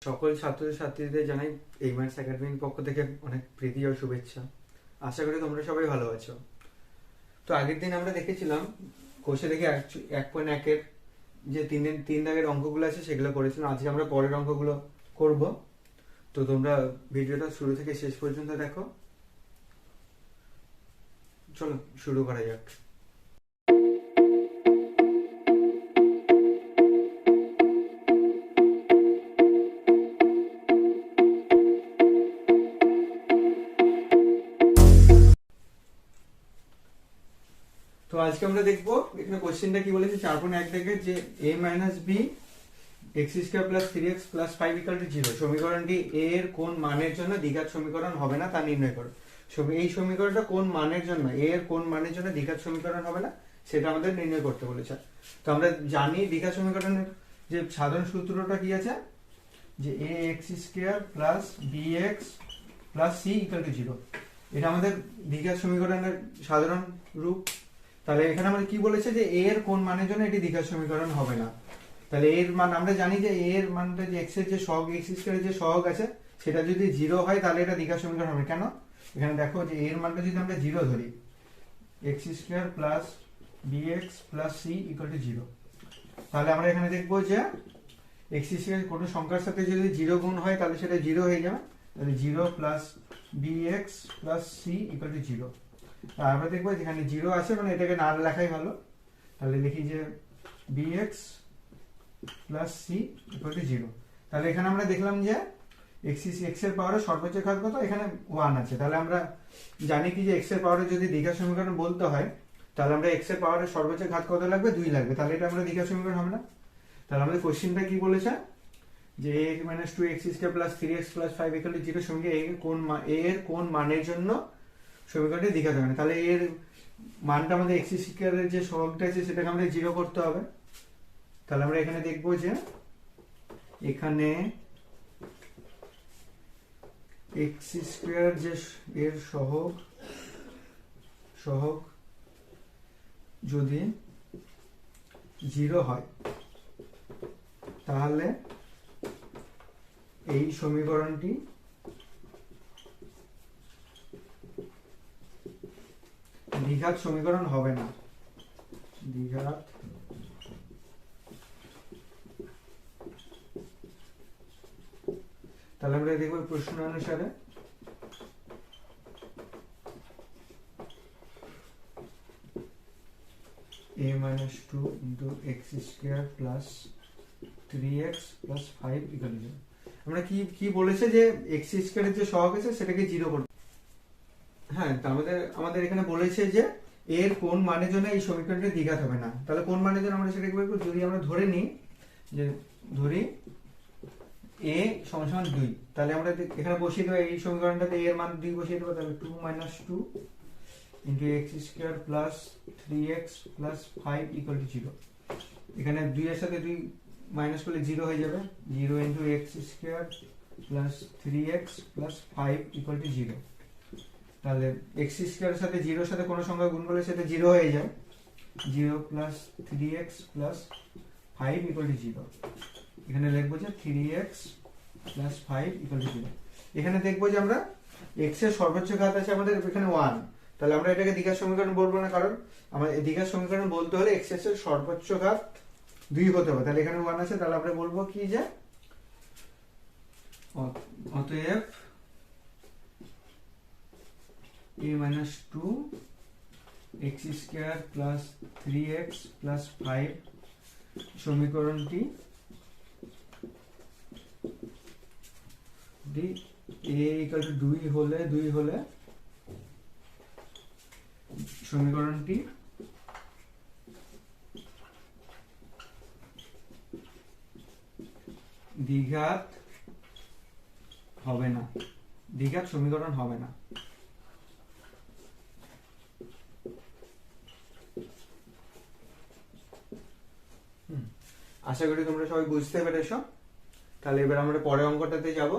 সকল ছাত্রছাত্রীদের জানাই এই ম্যাথস একাডেমির পক্ষ থেকে অনেক প্রীতি ও শুভেচ্ছা। আশা করি তোমরা সবাই ভালো আছো। তো আগের দিন আমরা দেখেছিলাম কোষে দেখে 1.1-এর যে তিন দাগের অঙ্কগুলো আছে সেগুলো করেছিলাম। আজকে আমরা পরের অঙ্কগুলো করব। তো তোমরা ভিডিওটা শুরু থেকে শেষ পর্যন্ত দেখো। চলো শুরু করা যাক। তো আজকে আমরা দেখবো এখানে কোশ্চেনটা কি বলেছে, 4.1 থেকে যে a minus b x square plus 3x plus 5 equal to 0 সমীকরণটি a এর কোন মানের জন্য দ্বিঘাত সমীকরণ হবে না তা নির্ণয় করো। এই সমীকরণটা কোন মানের জন্য, a এর কোন মানের জন্য দ্বিঘাত সমীকরণ হবে না সেটা আমাদের নির্ণয় করতে বলেছে। তো আমরা জানি দ্বিঘাত সমীকরণের যে সাধারণ সূত্রটা কি আছে, যে a x square plus b x plus c equal to 0। এটা আমাদের দ্বিঘাত সমীকরণের সাধারণ রূপ। তাহলে এখানে আমাদের কি বলেছে যে a এর কোন মানের জন্য এটি দ্বিঘাত সমীকরণ হবে না। তাহলে এর মান আমরা জানি যে a এর মানটা যে x এর যে সহগ x স্কয়ারের যে সহগ আছে সেটা যদি 0 হয় তাহলে এটা দ্বিঘাত সমীকরণ হবে। কেন? এখানে দেখো যে a এর মানটা যদি আমরা 0 ধরি, x square plus bx plus c equal to 0, তাহলে আমরা এখানে দেখব যে x স্কয়ার কোনো সংখ্যার সাথে যদি 0 গুণ হয় তাহলে সেটা 0 হয়ে যাবে। তাহলে 0 plus bx plus c equal to 0। আর আমরা দেখবো যেখানে 0 আছে মানে এটাকে না লেখাই ভালো। তাহলে লিখি যে bx plus c equal to 0। তাহলে এখানে আমরা দেখলাম যে x এর পাওয়ারের সর্বোচ্চ ঘাত কত, এখানে 1 আছে। তাহলে আমরা জানি কি যে x এর পাওয়ারে যদি দ্বিঘাত সমীকরণ বলতে হয় তাহলে আমরা x এর পাওয়ারের সর্বোচ্চ ঘাত কত লাগবে, 2 লাগবে। তাহলে এটা আমরা দ্বিঘাত সমীকরণ হবে না। তাহলে আমাদের কোশ্চেনটা কি বলেছে যে a - 2x square plus 3x plus 5 equal to 0 সঙ্গে a এর কোন মানের জন্য সমীকরণটি দ্বিঘাত হবে না। তাহলে এর মানটা আমাদের x স্কয়ারের যে সহগটা আছে সেটাকে আমাদের 0 করতে হবে। তাহলে আমরা এখানে দেখব যে এখানে x স্কয়ার যে এর সহগ যদি 0 হয় তাহলে এই সমীকরণটি দ্বিঘাত সমীকরণ হবে না। দ্বিঘাত তাহলে আমরা দেখব প্রশ্ন অনুসারে a - 2 into x square plus 3x plus 5 equal to 0। আমরা কি বলেছে যে x স্কয়ারের যে সহগ আছে সেটাকে 0 করতে। হ্যাঁ, তা আমাদের এখানে বলেছে যে এর কোন মানের জন্য এই সমীকরণটি দ্বিঘাত হবে না। তাহলে কোন মানের জন্য আমরা সেটা করব, যদি আমরা ধরে নিই যে ধরি a = 2, তাহলে আমরা এখানে বসিয়ে দেব এই সমীকরণটাতে a এর মান 2 বসিয়ে দেব। তাহলে 2 - 2 into x square plus 3x plus 5 equal to 0। এখানে 2 এর সাথে 2 মাইনাস করলে 0 হয়ে যাবে। 0 into x square plus 3x plus 5 equal to 0। তাহলে x স্কয়ারের সাথে 0 এর সাথে কোনো সংখ্যা গুণ করলে সেটা 0 হয়ে যায়। 0 plus 3x plus 5 equal to 0। এখানে লিখব যে 3x plus 5 equal to 0। এখানে দেখব যে আমরা x এর সর্বোচ্চ ঘাত আছে আমাদের এখানে 1। তাহলে আমরা এটাকে দ্বিঘাত সমীকরণ বলবো না, কারণ আমরা দ্বিঘাত সমীকরণ বলতে হলে x এর সর্বোচ্চ ঘাত 2 হতে হবে। তাহলে এখানে 1 আছে, তাহলে আমরা বলবো কি যে অতএব a - 2 x square plus 3x plus 5 সমীকরণটি a = 2 হলে সমীকরণটি দ্বিঘাত হবে না, দ্বিঘাত সমীকরণ হবে না। আশা করি তোমরা সবাই বুঝতে পেরেছো। তাহলে এবার আমরা পরের অঙ্কটাতে যাব।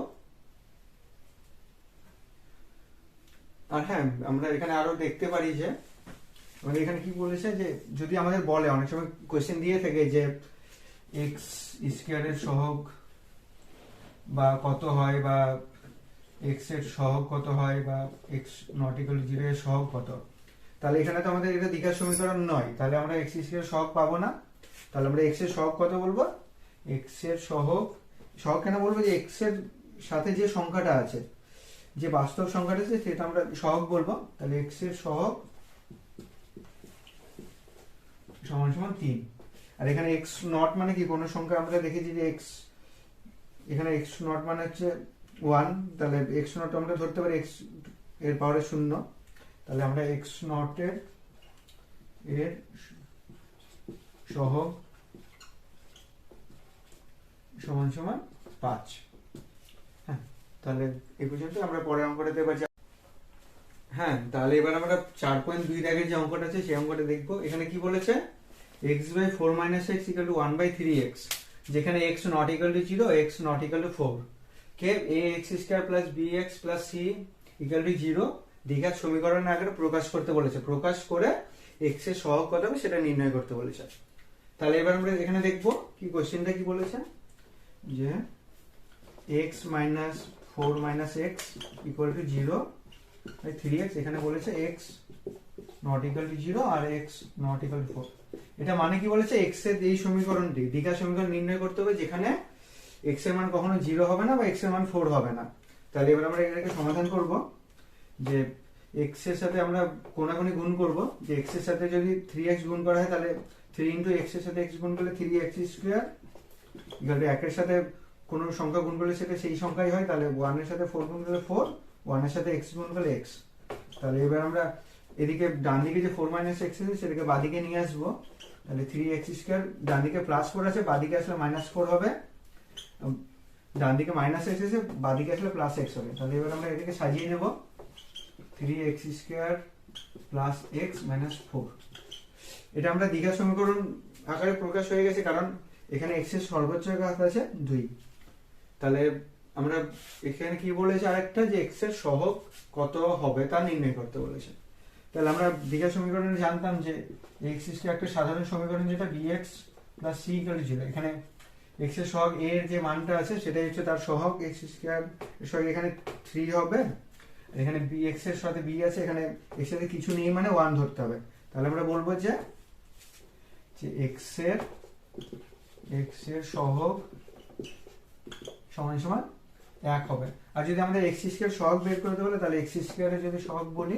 আর হ্যাঁ, আমরা এখানে আরো দেখতে পারি যে মানে এখানে কি বলেছে যে যদি আমাদের বলে, অনেক সময় কোশ্চেন দিয়ে থাকে যে x স্কয়ারের সহগ বা কত হয়, বা x এর সহগ কত হয়, বা x নট ইকুয়াল টু 0 এর সহগ কত। তাহলে এখানে তো আমাদের এটা দ্বিঘাত সমীকরণ নয়, তাহলে আমরা x স্কয়ার সহগ পাবো না। তাহলে আমরা x এর সহগ কত বলবো, x এর সহগ কেন বলবো, যে x এর সাথে যে সংখ্যাটা আছে, যে বাস্তব সংখ্যাটা আছে সেটা আমরা সহগ বলবো। তাহলে x এর সহগ সমান সমান 3। আর এখানে x নট মানে কি, কোন সংখ্যা আমরা দেখেছি যে x, এখানে x নট মানে হচ্ছে 1, তাহলে x নট আমরা ধরতে পারি x এর পাওয়ারে 0। তাহলে আমরা x নট এর সহগ সমান সমান 5। হ্যাঁ, তাহলে এই পর্যন্ত আমরা পরের অঙ্কটাতে এবার হ্যাঁ, তাহলে এবার আমরা 4.2 দাগের যে অঙ্কটা আছে সেই অঙ্কটা দেখবো। এখানে কি বলেছে, x by 4 minus x equal to 1 by 3x, যেখানে x not equal to 0, x not equal to 4 K ax square plus bx plus c equal to 0 দ্বিঘাত সমীকরণের আকারে প্রকাশ করতে বলেছে। প্রকাশ করে x এর সহগ কত হবে সেটা নির্ণয় করতে বলেছে। তাহলে এবার আমরা এখানে দেখবো কি কোশ্চেনটা কি বলেছে, যে x minus 4 minus x equal to 0 by 3x, এখানে বলেছে x not equal to 0 R x not equal to 4। এটা মানে কি বলেছে, x এর এই সমীকরণটি দ্বিঘাত সমীকরণ নির্ণয় করতে হবে যেখানে x এর মান কখনো 0 হবে না বা x এর মান 4 হবে না। তাহলে এবার আমরা এটাকে সমাধান করব, যে x এর সাথে আমরা কোনাকুনি গুণ করব, যে x এর সাথে যদি 3x গুণ করা হয় তাহলে 3 into x এর সাথে x গুণ করলে 3x স্কয়ার ইকুয়াল টু 1 এর সাথে কোন সংখ্যা গুণ করলে সেটা সেই সংখ্যাই হয়। তাহলে 1 এর সাথে 4 গুণ করলে 4, 1 এর সাথে x গুণ করলে x। তাহলে এবার আমরা এদিকে ডান দিকে যে 4 minus x আছে সেটাকে বাঁদিকে নিয়ে আসবো। তাহলে 3x স্কয়ার, ডান দিকে প্লাস 4 আছে, বাঁদিকে আসলে -4 হবে। ডান দিকে মাইনাস x আছে, বাঁদিকে আসলে প্লাস x হবে। তাহলে এবার আমরা এটাকে সাজিয়ে নেব, 3x square plus x minus 4। এটা আমরা দ্বিঘাত সমীকরণ আকারে প্রকাশ হয়ে গেছে, কারণ এখানে x এর সর্বোচ্চ ঘাত আছে 2। তাহলে আমরা এখানে কি বলেছে আরেকটা, যে x এর সহগ কত হবে তা নির্ণয় করতে বলেছে। তাহলে আমরা দ্বিঘাত সমীকরণে জানতাম যে x স্কয়ার একটা সাধারণ সমীকরণ, যেটা bx plus c equal to 0। এখানে x এর সহগ a এর যে মানটা আছে সেটাই হচ্ছে তার সহগ, x স্কয়ার এর সহগ এখানে 3 হবে। এখানে bx এর সাথে b আছে, এখানে x এর সাথে কিছু নেই মানে 1 ধরতে হবে। তাহলে আমরা বলবো যে x এর সহগ সমান সমান 1 হবে। আর যদি আমাদের x স্কয়ার সহগ বের করতে বলে, তাহলে x স্কয়ারের যদি সহগ বলি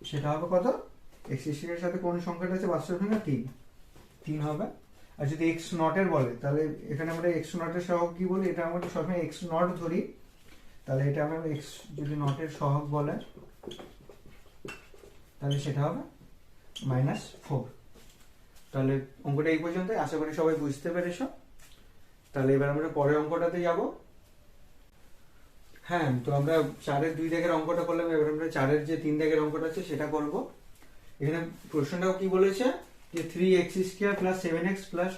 সেটা হবে কত, x স্কয়ারের সাথে কোন সংখ্যাটা আছে বাস্তব সংখ্যা 3 হবে। আর যদি x নট এর বলে, তাহলে এখানে আমরা x নট এর সহগ কি বলি, এটা আমরা সবসময় x নট ধরি। তাহলে এটা আমরা x যদি নট এর সহগ বলে তাহলে সেটা হবে -4। তাহলে অঙ্কটা এই পর্যন্ত, আশা করি সবাই বুঝতে পেরেছো। তাহলে এবার আমরা পরের অঙ্কটাতে যাব। হ্যাঁ, তো আমরা 4 এর 2 দাগের অঙ্কটা করলাম, এবার আমরা 4 এর যে 3 দাগের অঙ্কটা আছে সেটা করব। এখানে প্রশ্নটাও কি বলেছে, যে 3x square plus 7x plus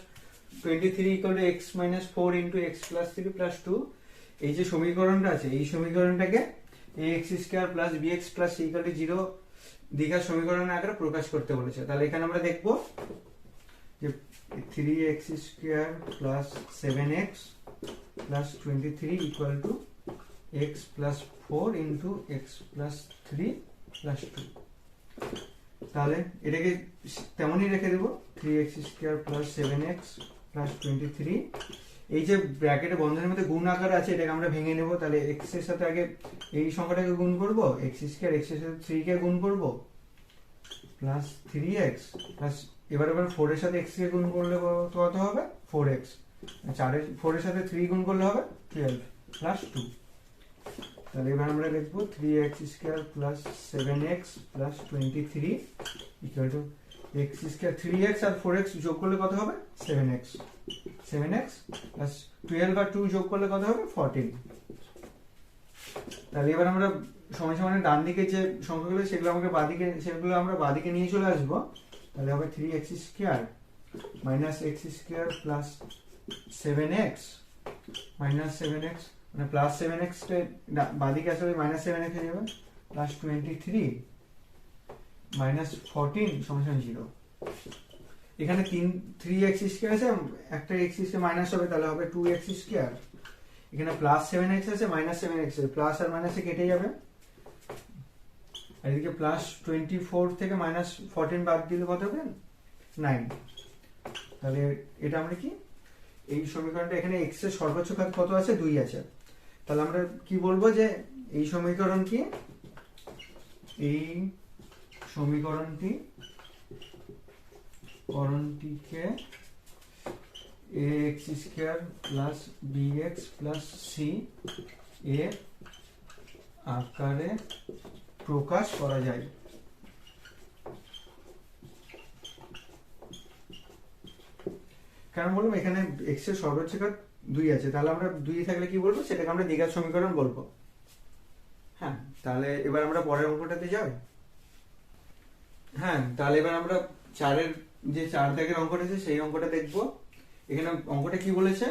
23 equal to x minus 4 into x plus 3 plus 2। এই যে সমীকরণটা আছে এই সমীকরণটাকে ax square plus bx plus c equal to 0 দ্বিঘাত সমীকরণের আকারে প্রকাশ করতে বলেছে। তাহলে এখানে আমরা দেখব যে 3x square plus 7x plus 23 equal to x plus 4 into x plus 3 plus 2। তাহলে এটাকে তেমনই রেখে দেব, 3x square plus 7x plus 23। এই যে ব্র্যাকেটে বন্ধনীর মধ্যে গুণ আকার আছে এটাকে আমরা ভেঙে নেব। তাহলে x এর সাথে আগে এই সংখ্যাটাকে গুণ করব, x স্কয়ার x এর সাথে 3 কে গুণ করব প্লাস 3x প্লাস এবার 4 এর সাথে x কে গুণ করলে কত হবে, 4x। 4 এর সাথে 3 গুণ করলে হবে 12 প্লাস 2। তাহলে এবার আমরা লিখব 3x square plus 7x plus 23 equal to x square 3x আর 4x যোগ করলে কত হবে, 7x প্লাস 12 আর 2 যোগ করলে কত হবে, 14। তাহলে এবার আমরা সময় সমানে ডান দিকে যে সংখ্যাগুলো সেগুলো আমরা বাঁদিকে নিয়ে চলে আসব। তাহলে হবে 3x square minus x square plus 7x minus 7x, মানে প্লাস 7x বাঁদিকে আসলে মাইনাস 7x হয়ে যাবে, প্লাস 23 মাইনাস 14 সমান 0। এখানে 3x স্কয়ার আছে, একটা x স্কয়ার মাইনাস হবে তাহলে হবে 2x স্কয়ার। এখানে প্লাস 7x আছে মাইনাস 7x আছে, প্লাস আর মাইনাসে কেটে যাবে। আর এদিকে প্লাস 24 থেকে মাইনাস 14 বাদ দিলে কত হবে 9। তাহলে এটা আমরা কি এই সমীকরণটা এখানে x এর সর্বোচ্চ ঘাত কত আছে 2 আছে, তাহলে আমরা কি বলবো যে এই সমীকরণ কি এই সমীকরণটিকে ax square plus bx plus c এর আকারে প্রকাশ করা যায়। কারণ বলবো এখানে x এর সর্বোচ্চ ঘাত 2 আছে, তাহলে আমরা 2 থাকলে কি বলবো সেটাকে আমরা দ্বিঘাত সমীকরণ বলবো। হ্যাঁ, তাহলে এবার আমরা পরের অঙ্কটাতে যাই। হ্যাঁ, তাহলে এবার আমরা 4-এর যে 4 দাগের অঙ্কটা আছে সেই অঙ্কটা দেখবো। এখানে অঙ্কটা কি বলেছে,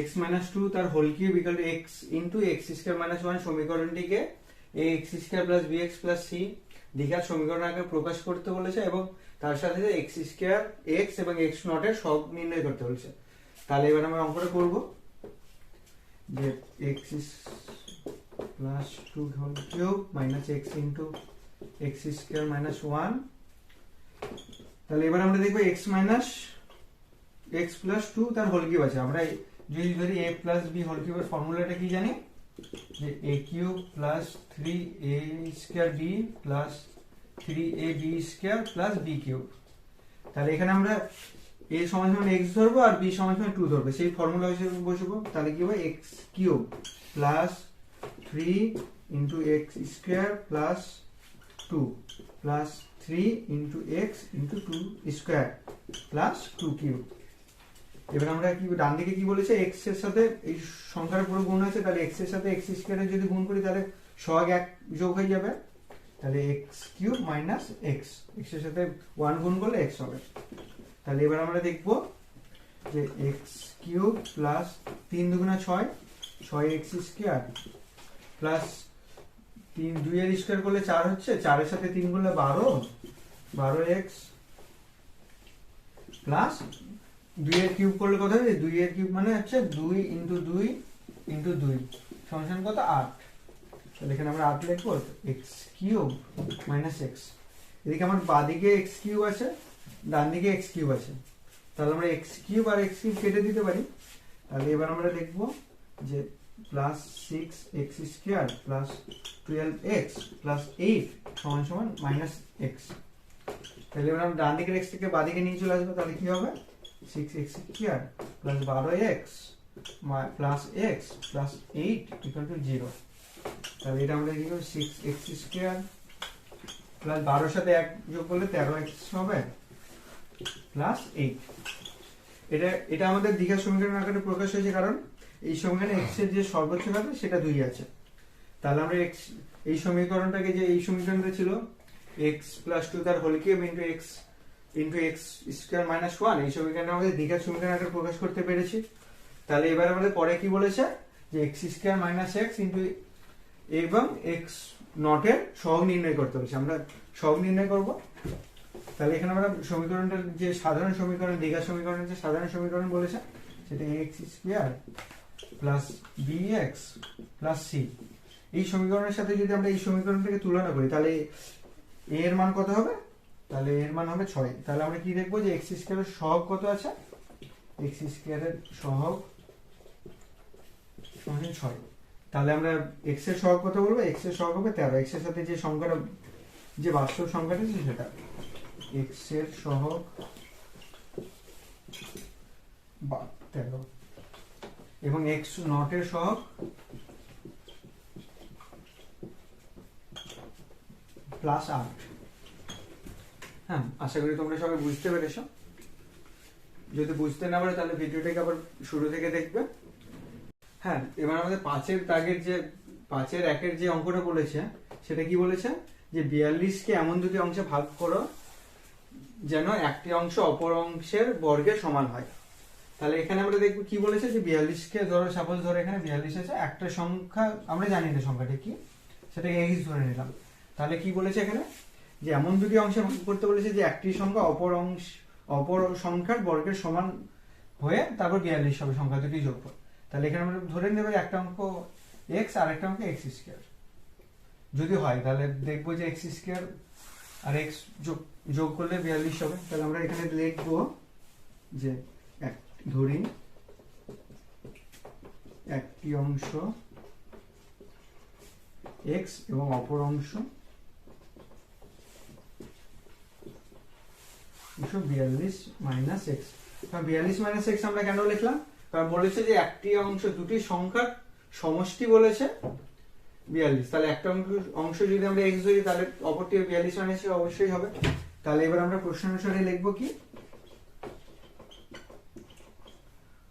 x - 2 তার whole cube equal to x into x square - 1 সমীকরণটিকে ax square plus bx plus c দ্বিঘাত সমীকরণ আকারে প্রকাশ করতে বলেছে, এবং তার সাথে x স্কয়ার x এবং x নট এর সহগ নির্ণয় করতে বলেছে। তাহলে এবার আমরা অঙ্কটা করব যে x plus 2 whole cube minus x into x square - 1। তাহলে এবার আমরা দেখব x মাইনাস x প্লাস 2 তার হোল কিউব আছে। আমরা যদি ধরি a প্লাস b হোল কিউবের ফর্মুলাটা কি জানি, যে a cube plus 3a square b plus 3ab square plus b cube. তাহলে এখানে আমরা a সমান সমান x ধরবো আর b সমান সমান 2 ধরবো, সেই ফর্মুলা হিসেবে বসবো। তাহলে কি হবে x cube plus 3 into x square plus 2 plus 3 into x into 2 square plus 2 cube. এবার আমরা কি ডান দিকে কি বলেছে, x এর সাথে এই সংখ্যার পুরো গুণ আছে, তাহলে x এর সাথে x স্কয়ারে যদি গুণ করি তাহলে সহগ 1 যোগ হয়ে যাবে, তাহলে x cube minus x, x এর সাথে 1 গুণ করলে x হবে। তাহলে এবার আমরা দেখব যে x কিউব প্লাস 3 দুগুণা 6 6x স্কয়ার প্লাস 3 2 এর স্কয়ার করলে 4 হচ্ছে, 4 এর সাথে 3 করলে 12x প্লাস 2 এর কিউব করলে কত হবে, 2 এর কিউব মানে হচ্ছে 2 ইনটু 2 ইনটু 2 সমান কত 8। তাহলে এখানে আমরা 8 লিখব, x কিউব মাইনাস x। এদিকে আমার বাঁদিকে x কিউব আছে, ডান দিকে x কিউব আছে, তাহলে আমরা x কিউব আর x কিউব কেটে দিতে পারি। তাহলে এবার আমরা দেখব যে plus 6x square plus 12x plus 8 সমান সমান মাইনাস x। তাহলে এবার আমরা ডান দিকের x থেকে বাঁদিকে নিয়ে চলে আসবো, তাহলে কি হবে 6x square plus 12x plus x plus 8 equal to 0। তাহলে এটা আমরা কি করব 6x স্কয়ার প্লাস 12 এর সাথে 1 যোগ করলে 13x হবে প্লাস 8। এটা আমাদের দ্বিঘাত সমীকরণ আকারে প্রকাশ হয়েছে, কারণ এই সমীকরণে x এর যে সর্বোচ্চ ঘাত সেটা 2 আছে। তাহলে আমরা x এই সমীকরণটাকে, যে এই সমীকরণটা ছিল x প্লাস 2 তার whole cube into x square minus 1, এই সমীকরণটা আমাদের দ্বিঘাত সমীকরণ আকারে প্রকাশ করতে পেরেছি। তাহলে এবার আমাদের পরে কি বলেছে যে x square minus x into এবং x নট এর সহগ নির্ণয় করতে বলেছে, আমরা সহগ নির্ণয় করব। তাহলে এখানে আমরা সমীকরণটার যে সাধারণ সমীকরণ, দ্বিঘাত সমীকরণের যে সাধারণ সমীকরণ বলেছে সেটা x square plus bx plus c। এই সমীকরণের সাথে যদি আমরা এই সমীকরণটাকে তুলনা করি তাহলে a এর মান কত হবে, তাহলে a এর মান হবে 6। তাহলে আমরা কি দেখব যে x স্কয়ারের সহগ কত আছে, x স্কয়ারের সহগ সমান 6। তাহলে আমরা x এর সহগ কত বলবো, x এর সহগ হবে 13, x এর সাথে যে সংখ্যাটা, যে বাস্তব সংখ্যাটা আছে সেটা, x এর সহগ 13 এবং x নট এর সহগ প্লাস 8। হ্যাঁ, আশা করি তোমরা সবাই বুঝতে পেরেছো। যদি বুঝতে না পারো তাহলে ভিডিওটাকে আবার শুরু থেকে দেখবে। হ্যাঁ, এবার আমাদের 5-এর দাগের যে 5-এর 1-এর যে অঙ্কটা বলেছে সেটা কি বলেছে, যে 42কে এমন দুটি অংশে ভাগ করো যেন একটি অংশ অপর অংশের বর্গের সমান হয়। তাহলে এখানে আমরা দেখবো কি বলেছে, যে 42কে ধরো, সাপোজ ধরো এখানে 42 আছে, একটা সংখ্যা আমরা জানি না সংখ্যাটা কি, সেটাকে x ধরে নিলাম। তাহলে কি বলেছে এখানে, যে এমন দুটি অংশে ভাগ করতে বলেছে যে একটি সংখ্যা অপর সংখ্যার বর্গের সমান হয়ে তারপর 42 হবে সংখ্যা দুটি যোগফল। তাহলে এখানে আমরা ধরে নেব একটা অঙ্ক x আর একটা অঙ্ক x স্কয়ার যদি হয়, তাহলে দেখবো যে x স্কয়ার আর x যোগ করলে 42 হবে। তাহলে আমরা এখানে লিখবো যে ধরি একটি অংশ x এবং অপর অংশ 42 মাইনাস x। 42 মাইনাস x আমরা কেন লিখলাম? কারণ বলেছে যে একটি অংশ দুটি সংখ্যার সমষ্টি বলেছে 42, তাহলে একটা অংশ যদি আমরা x ধরি তাহলে অপরটি 42 মাইনাস অবশ্যই হবে। তাহলে এবার আমরা প্রশ্নানুসারে লিখব কি,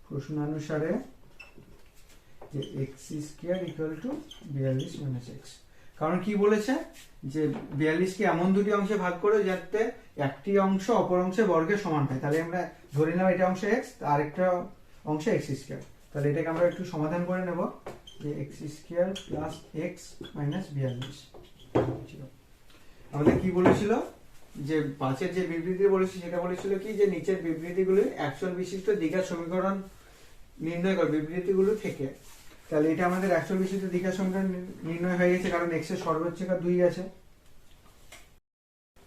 প্রশ্নানুসারে যে x square equal two 42 minus x। কারণ কি বলেছে যে 42 কে এমন দুটি অংশে ভাগ করে যাতে একটি অংশ অপর অংশের বর্গের সমান হয়। তাহলে আমরা ধরে নিলাম এটা অংশ x আর একটা অংশ x স্কয়ার। তাহলে এটাকে আমরা একটু সমাধান করে নেব যে x square plus x minus 42। আমাদের কি বলেছিল যে 5 যে বিবৃতি বলেছি সেটা বলেছিল কি যে নিচের বিবৃতিগুলি অ্যাকচুয়াল বিশিষ্ট দ্বিঘাত সমীকরণ নির্ণয় কর বিবৃতিগুলো থেকে। তাহলে এটা আমাদের অ্যাকচুয়াল বিশিষ্ট দ্বিঘাত সমীকরণ নির্ণয় হয়ে গেছে, কারণ x এর সর্বোচ্চ কার 2 আছে।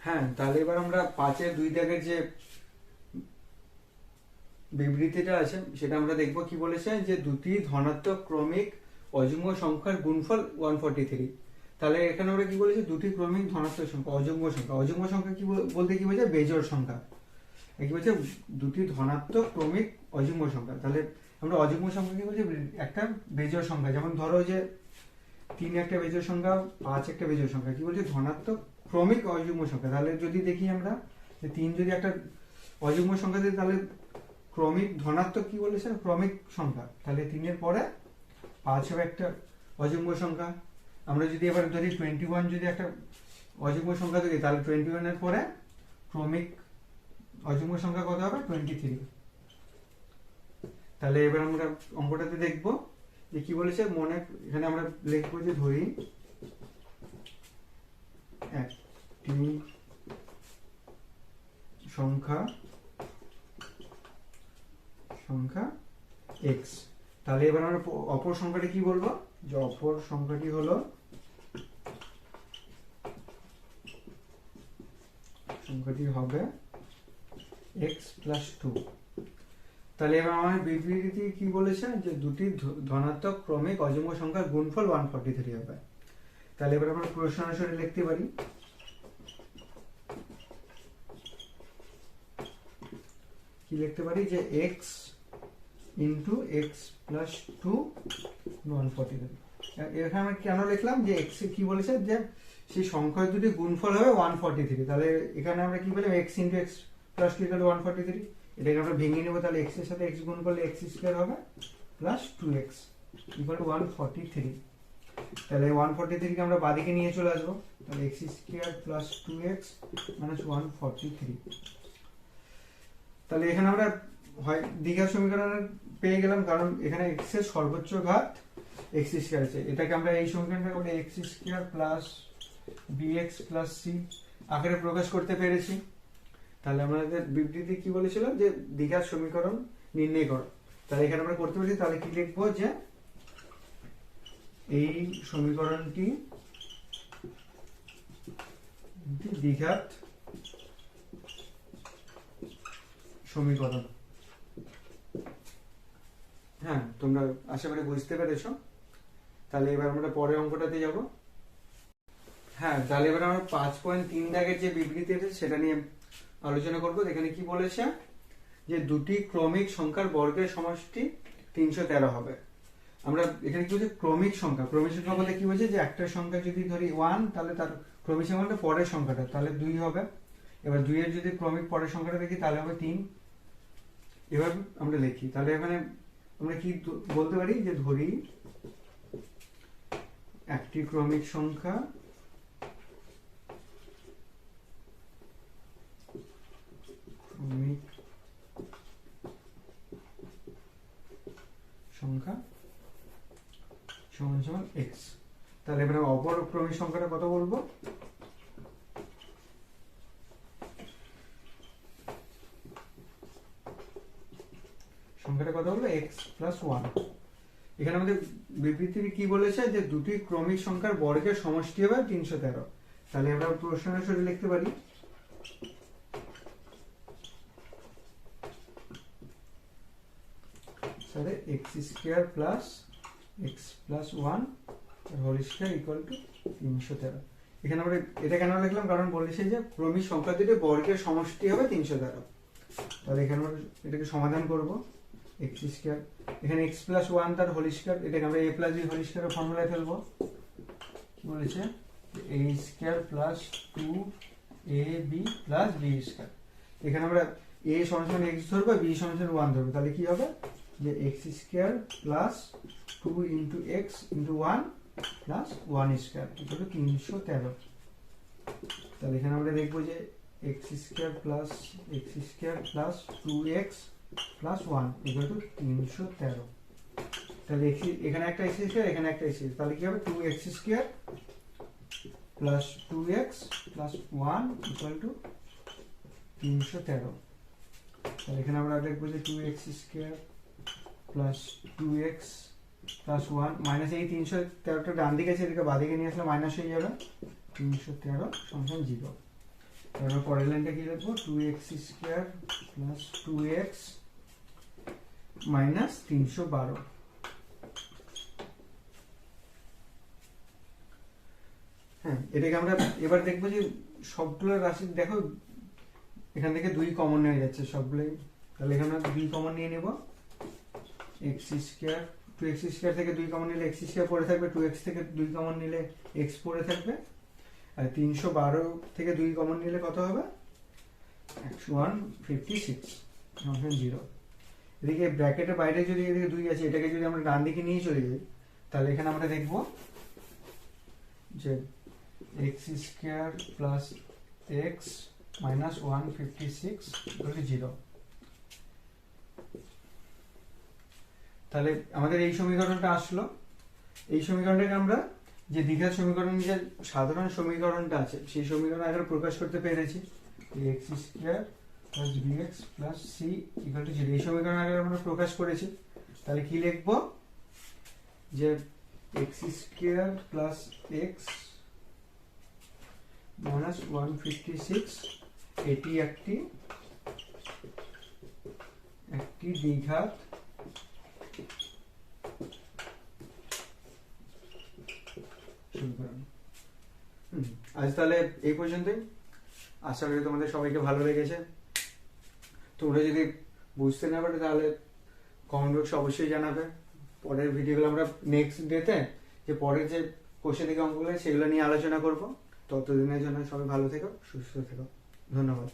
হ্যাঁ, তাহলে এবার আমরা 5 2 দাগের যে বিবৃতিটা আছে সেটা আমরা দেখব। কি বলেছে যে দুটি ধনাত্মক ক্রমিক অযুগ্ম সংখ্যার গুণফল 143। তাহলে এখানে আমরা কি বলেছি, দুটি ক্রমিক ধনাত্মক সংখ্যা অযুগ্ম সংখ্যা। অযুগ্ম সংখ্যা কি বলতে কি বোঝায়? বেজোড় সংখ্যা। কি বলছে? দুটি ধনাত্মক ক্রমিক অযুগ্ম সংখ্যা। তাহলে আমরা অযুগ্ম সংখ্যা কি বলছি? একটা বেজোড় সংখ্যা। যেমন ধরো যে 3 একটা বেজোড় সংখ্যা, 5 একটা বেজোড় সংখ্যা। কি বলছে? ধনাত্মক ক্রমিক অযুগ্ম সংখ্যা। তাহলে যদি দেখি আমরা যে 3 যদি একটা অযুগ্ম সংখ্যা দিই তাহলে ক্রমিক ধনাত্মক কি বলেছে? ক্রমিক সংখ্যা। তাহলে 3 এর পরে 5 হবে একটা অযুগ্ম সংখ্যা। আমরা যদি এবার ধরি 21 যদি একটা অযুগ্ম সংখ্যা ধরি তাহলে 21 এর পরে ক্রমিক অযুগ্ম সংখ্যা কত হবে? 23। তাহলে এবার আমরা অঙ্কটাতে দেখব যে কি বলেছে। মনে এখানে আমরা লিখবো যে ধরি একটি সংখ্যা x। তাহলে এবার আমরা অপর সংখ্যাটি কি বলবো? যে অপর সংখ্যাটি হলো হবে x প্লাস 2। তাহলে এবার আমার বিবৃতি কি বলেছে যে দুটি ধনাত্মক ক্রমিক অযুগ্ম সংখ্যার গুণফল 143 হবে। তাহলে এবার আমরা প্রশ্ন অনুসারে লিখতে পারি কি লিখতে পারি যে x ইন্টু x প্লাস 2 143। এখানে আমরা কেন লিখলাম যে x কি বলেছে যে সেই সংখ্যা দুটি গুণফল হবে 143। তাহলে এখানে আমরা কি বললাম x into x plus 2 equal 143। এটাকে আমরা ভেঙে নেব। তাহলে x এর সাথে x গুণ করলে x স্কয়ার হবে প্লাস 2x ইকুয়াল টু 143। তাহলে 143 কে আমরা বাদিকে নিয়ে চলে আসবো। তাহলে x square plus 2x minus 143। তাহলে এখানে আমরা হয় দ্বিঘাত সমীকরণ পেয়ে গেলাম, কারণ এখানে x এর সর্বোচ্চ ঘাত x স্কয়ার আছে। এটাকে আমরা এই সমীকরণটাকে বলি x square plus bx plus c আকারে প্রকাশ করতে পেরেছি। তাহলে আমাদের বিবৃতি কি বলেছিল যে দ্বিঘাত সমীকরণ নির্ণয় করো। তাহলে এখানে আমরা করতে পারি। তাহলে কি লিখবো যে এই সমীকরণটি দ্বিঘাত সমীকরণ। হ্যাঁ, তোমরা আশা করি বুঝতে পেরেছো। তাহলে এবার আমরা পরের অঙ্কটাতে যাব। হ্যাঁ, তাহলে এবার আমরা 5.3 দাগের যে বিবৃতি আছে সেটা নিয়ে আলোচনা করব। এখানে কি বলেছে যে দুটি ক্রমিক সংখ্যার বর্গের সমষ্টি 313 হবে। আমরা এখানে কি বলছে? ক্রমিক সংখ্যা। ক্রমিক সংখ্যা বলতে কি বলছে যে একটা সংখ্যা যদি ধরি 1 তাহলে তার ক্রমিক সংখ্যাটা পরের সংখ্যাটা তাহলে 2 হবে। এবার 2 এর যদি ক্রমিক পরের সংখ্যাটা দেখি তাহলে হবে 3। এভাবে আমরা লিখি। তাহলে এখানে আমরা কি বলতে পারি যে ধরি একটি ক্রমিক সংখ্যা সমান সমান x। তাহলে এবার অপর ক্রমিক সংখ্যাটা কত বলবো? প্লাস 1। এখানে আমাদের বিবৃতি কি বলেছে যে দুটি ক্রমিক সংখ্যার বর্গের সমষ্টি হবে 313। তাহলে আমরা প্রশ্নের সূত্রে লিখতে পারি তাহলে x square plus x plus 1 whole square equal to 313। এখানে আমরা এটা কেন লিখলাম, কারণ বলেছে যে ক্রমিক সংখ্যা দুটির বর্গের সমষ্টি হবে 313। তাহলে এখানে আমরা এটাকে সমাধান করব। x স্কয়ার এখানে x প্লাস 1 তার হোল স্কয়ার, এটাকে আমরা a প্লাস b হোল স্কয়ারের ফর্মুলায় ফেলবো। কি বলেছে, a square plus 2ab plus b square. এখানে আমরা a সমান x ধরবো, b সমান 1 ধরবো। তাহলে কি হবে যে x square plus 2 into x into 1 plus 1 square equal to 313। তাহলে এখানে আমরা দেখবো যে x square plus 2x plus 1 equal to 313। তাহলে এখানে একটা x স্কয়ার, এখানে একটা x স্কয়ার, তাহলে কি হবে 2x square plus 2x plus 1 equal to 313। তাহলে এখানে আমরা দেখবো যে 2x square plus 2x plus 1 minus এই 313টা ডান দিকে আছে, এদিকে বাঁ দিকে নিয়ে আসলে মাইনাস হয়ে যাবে, 313 সমান 0। তারপর পরের লাইনটা কি লিখবো, 2x square plus 2x minus 312। হ্যাঁ, এটাকে আমরা এবার দেখবো যে সবগুলো রাশি দেখো এখান থেকে 2 কমন নিয়ে যাচ্ছে সবগুলোই। তাহলে এখানে 2 কমন নিয়ে নেব। x স্কয়ার 2x স্কয়ার থেকে 2 কমন নিলে x স্কয়ার পড়ে থাকবে, 2x থেকে 2 কমন নিলে x পড়ে থাকবে, আর 312 থেকে 2 কমন নিলে কত হবে 156 সমান 0। এদিকে ব্র্যাকেটের বাইরে যদি এদিকে 2 আছে, এটাকে যদি আমরা ডান দিকে নিয়ে চলে যাই, তাহলে এখানে আমরা দেখব যে x square plus x minus 156 equal to 0। তাহলে আমাদের এই সমীকরণটা আসলো। এই সমীকরণটাকে আমরা যে দ্বিঘাত সমীকরণ, যে সাধারণ সমীকরণটা আছে সেই সমীকরণ আকারে প্রকাশ করতে পেরেছি, x square plus bx plus c equal to 0। এই সমীকরণ আকারে আমরা প্রকাশ করেছি। তাহলে কি লিখব যে x square plus x minus 156 এটি একটি দ্বিঘাত সমীকরণ। আজ তাহলে এই পর্যন্তই। আশা করি তোমাদের সবাইকে ভালো লেগেছে। তোমরা যদি বুঝতে না পারো তাহলে কমেন্ট বক্সে অবশ্যই জানাবে। পরের ভিডিওগুলো আমরা নেক্সট ডেতে যে পরের যে কোশ্চেন থেকে অঙ্কগুলো সেগুলো নিয়ে আলোচনা করব। ততদিনের জন্য সবাই ভালো থেকো, সুস্থ থেকো। ধন্যবাদ।